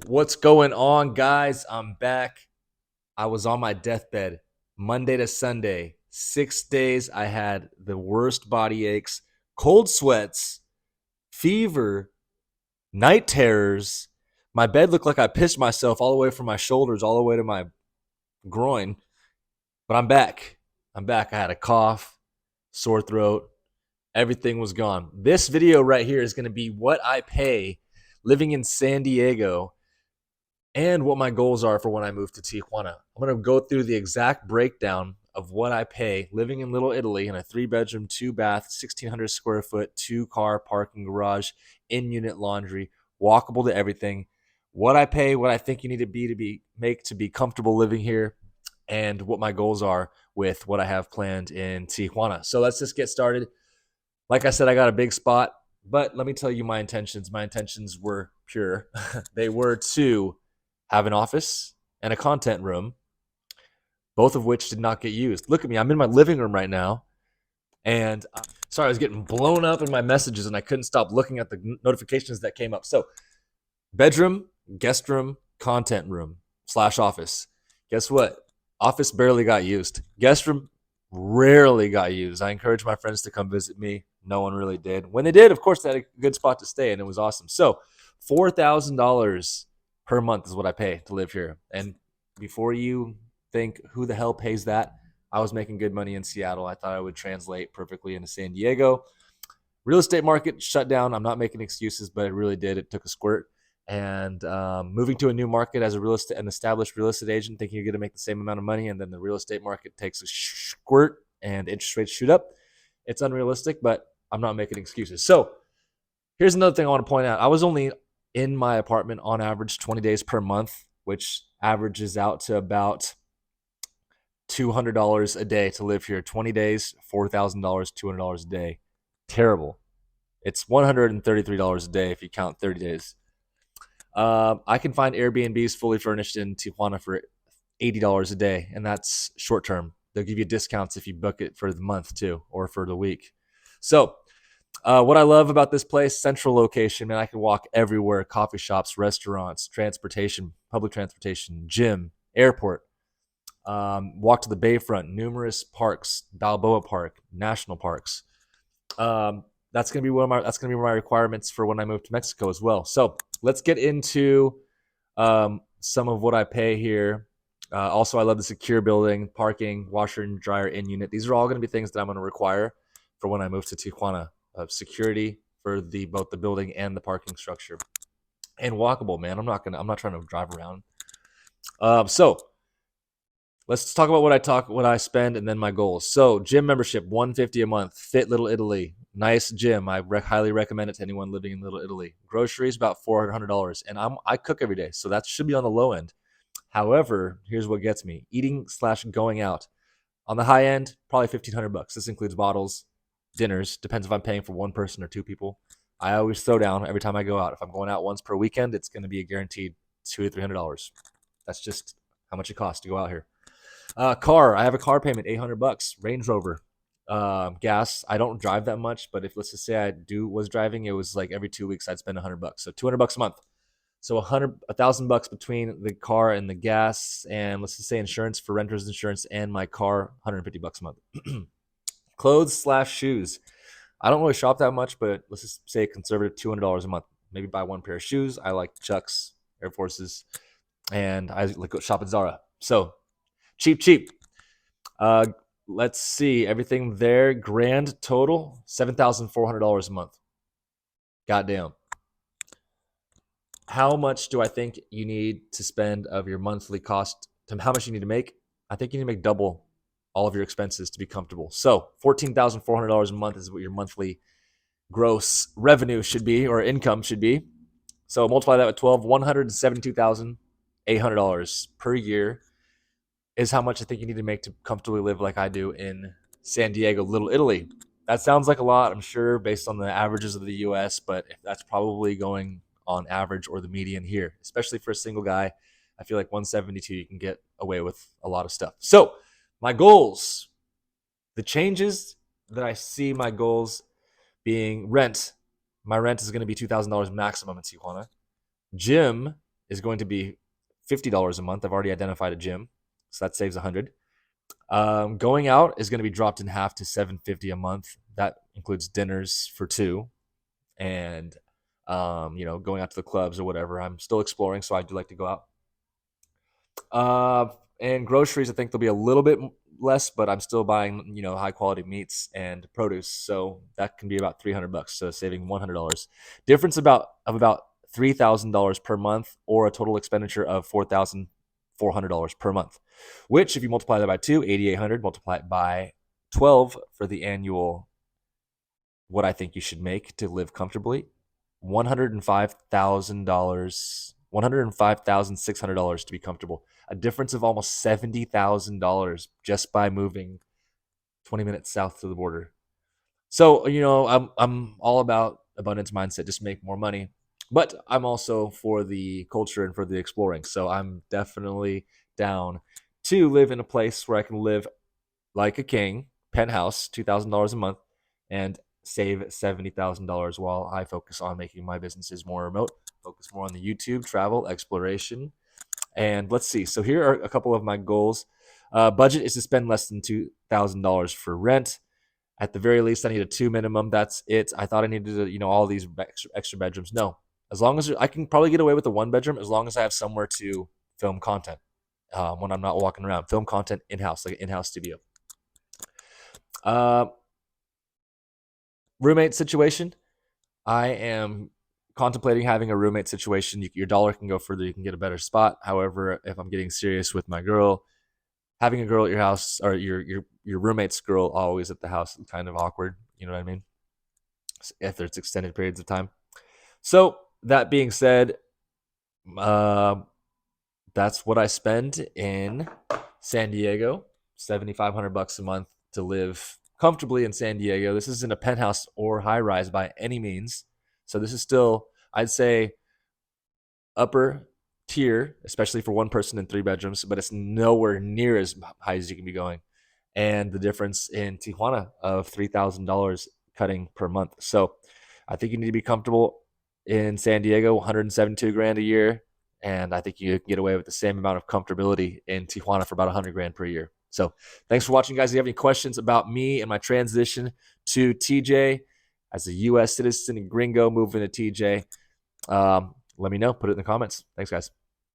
What's going on, guys? I'm back. I was on my deathbed Monday to Sunday. 6 days. I had the worst body aches, cold sweats, fever, night terrors. My bed looked like I pissed myself all the way from my shoulders all the way to my groin. But I'm back. I'm back. I had a cough, sore throat. Everything was gone. This video right here is going to be what I pay living in San Diego and what my goals are for when I move to Tijuana. I'm going to go through the exact breakdown of what I pay living in Little Italy in a 3-bedroom, 2-bath, 1,600 square foot, 2-car parking garage, in-unit laundry, walkable to everything. What I pay, what I think you need to be comfortable living here, and what my goals are with what I have planned in Tijuana. So let's just get started. Like I said, I got a big spot, but let me tell you my intentions. My intentions were pure. They were to have an office and a content room, both of which did not get used. Look at me. I'm in my living room right now. And sorry, I was getting blown up in my messages and I couldn't stop looking at the notifications that came up. So, bedroom, guest room, content room slash office. Guess what? Office barely got used. Guest room rarely got used. I encouraged my friends to come visit me. No one really did. When they did, of course, they had a good spot to stay and it was awesome. So, $4,000 per month is what I pay to live here. And before you think who the hell pays that, I was making good money in Seattle. I thought I would translate perfectly into San Diego. Real estate market shut down. I'm not making excuses, but it really did. It took a squirt. And moving to a new market as an established real estate agent, thinking you're going to make the same amount of money, and then the real estate market takes a squirt and interest rates shoot up. It's unrealistic, but I'm not making excuses. So here's another thing I want to point out. I was only in my apartment on average 20 days per month, which averages out to about $200 a day to live here. 20 days, $4,000, $200 a day. Terrible. It's $133 a day if you count 30 days. I can find Airbnbs fully furnished in Tijuana for $80 a day, and that's short term. They'll give you discounts if you book it for the month too, or for the week. So, what I love about this place, central location, man, I can walk everywhere: coffee shops, restaurants, transportation, public transportation, gym, airport. Walk to the bayfront, numerous parks, Balboa Park, national parks. That's gonna be my requirements for when I move to Mexico as well. So let's get into some of what I pay here. Also, I love the secure building, parking, washer and dryer in unit. These are all going to be things that I'm going to require for when I move to Tijuana. Security for both the building and the parking structure, and walkable. Man, I'm not trying to drive around. So let's talk about what I spend and then my goals. So gym membership, $150 a month. Fit Little Italy, nice gym. I highly recommend it to anyone living in Little Italy. Groceries about $400, and I cook every day, so that should be on the low end. However, here's what gets me: eating slash going out. On the high end, probably $1,500. This includes bottles, dinners. Depends if I'm paying for one person or two people. I always throw down every time I go out. If I'm going out once per weekend, it's going to be a guaranteed $200 to $300. That's just how much it costs to go out here. Car. I have a car payment, $800. Range Rover. Gas. I don't drive that much, but if let's just say was driving, it was like every 2 weeks I'd spend $100. So $200 a month. So $1,000 between the car and the gas, and let's just say insurance for renter's insurance and my car, $150 a month. Clothes slash shoes. I don't really shop that much, but let's just say conservative $200 a month. Maybe buy one pair of shoes. I like Chucks, Air Forces, and I like go shop at Zara. So cheap. Uh, let's see everything there. Grand total $7,400 a month. Goddamn. How much do I think you need to spend of your monthly cost? How much you need to make? I think you need to make double all of your expenses to be comfortable. So $14,400 a month is what your monthly gross revenue should be, or income should be. So multiply that with 12, $172,800 per year is how much I think you need to make to comfortably live like I do in San Diego, Little Italy. That sounds like a lot, I'm sure, based on the averages of the US, but that's probably going on average or the median here, especially for a single guy. I feel like 172, you can get away with a lot of stuff. So my goals, the changes that I see my goals being: rent. My rent is going to be $2,000 maximum in Tijuana. Gym, is going to be $50 a month. I've already identified a gym, so that saves 100. Going out is going to be dropped in half to $750 a month. That includes dinners for two, and going out to the clubs or whatever. I'm still exploring, so I do like to go out. Uh, and groceries, I think there'll be a little bit less, but I'm still buying high quality meats and produce, so that can be about $300. So saving $100. Difference about $3,000 per month, or a total expenditure of $4,400 per month. Which, if you multiply that by 8,800, multiply it by 12 for the annual, what I think you should make to live comfortably, $105,000, $105,600 to be comfortable. A difference of almost $70,000 just by moving 20 minutes south to the border. So, I'm all about abundance mindset, just make more money. But I'm also for the culture and for the exploring. So I'm definitely down to live in a place where I can live like a king, penthouse, $2,000 a month, and save $70,000 while I focus on making my businesses more remote, focus more on the YouTube, travel, exploration. And let's see. So here are a couple of my goals. Budget is to spend less than $2,000 for rent. At the very least, I need a two minimum. That's it. I thought I needed, all these extra bedrooms. No, as long as I can probably get away with the one bedroom, as long as I have somewhere to film content when I'm not walking around. Film content in house, like an in house studio. Uh, Roommate situation. I am contemplating having a roommate situation. Your dollar can go further. You can get a better spot. However, if I'm getting serious with my girl, having a girl at your house, or your roommate's girl always at the house, is kind of awkward. You know what I mean? If there's extended periods of time. So that being said, uh, that's what I spend in San Diego. $7,500 a month to live comfortably in San Diego. This isn't a penthouse or high rise by any means. So this is still, I'd say, upper tier, especially for one person in three bedrooms, but it's nowhere near as high as you can be going. And the difference in Tijuana of $3,000 cutting per month. So I think you need to be comfortable in San Diego, 172 grand a year. And I think you can get away with the same amount of comfortability in Tijuana for about 100 grand per year. So thanks for watching, guys. If you have any questions about me and my transition to TJ as a U.S. citizen and gringo moving to TJ, let me know. Put it in the comments. Thanks, guys.